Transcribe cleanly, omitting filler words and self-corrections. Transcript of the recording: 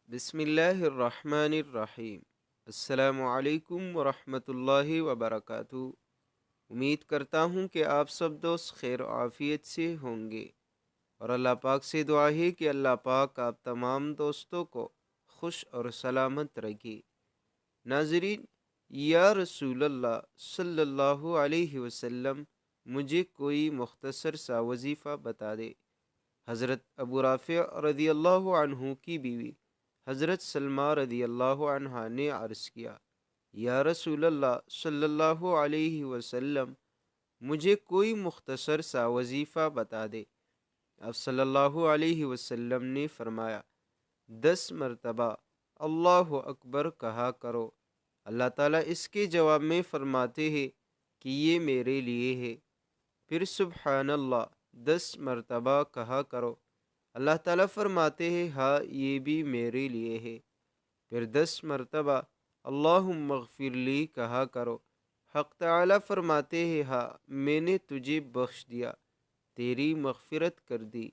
بسم اللہ الرحمن الرحیم۔ السلام علیکم ورحمۃ اللہ وبرکاتہ۔ امید کرتا ہوں کہ آپ سب دوست خیر و عافیت سے ہوں گے، اور اللہ پاک سے دعا ہے کہ اللہ پاک آپ تمام دوستوں کو خوش اور سلامت رکھے۔ ناظرین، یا رسول اللہ صلی اللہ علیہ وسلم، مجھے کوئی مختصر سا وظیفہ بتا دے۔ حضرت ابو رافع رضی اللہ عنہ کی بیوی حضرت سلمہ رضی اللہ عنہا نے عرض کیا، یا رسول اللہ صلی اللہ علیہ وسلم، مجھے کوئی مختصر سا وظیفہ بتا دے۔ آپ صلی اللہ علیہ وسلم نے فرمایا، 10 مرتبہ اللہ اکبر کہا کرو۔ اللہ تعالیٰ اس کے جواب میں فرماتے ہیں کہ یہ میرے لیے ہے۔ پھر سبحان اللہ 10 مرتبہ کہا کرو۔ اللہ تعالیٰ فرماتے ہیں، ہاں یہ بھی میرے لیے ہے۔ پھر 10 مرتبہ اللہم اغفر لی کہا کرو۔ حق تعالیٰ فرماتے ہیں، ہاں میں نے تجھے بخش دیا، تیری مغفرت کر دی۔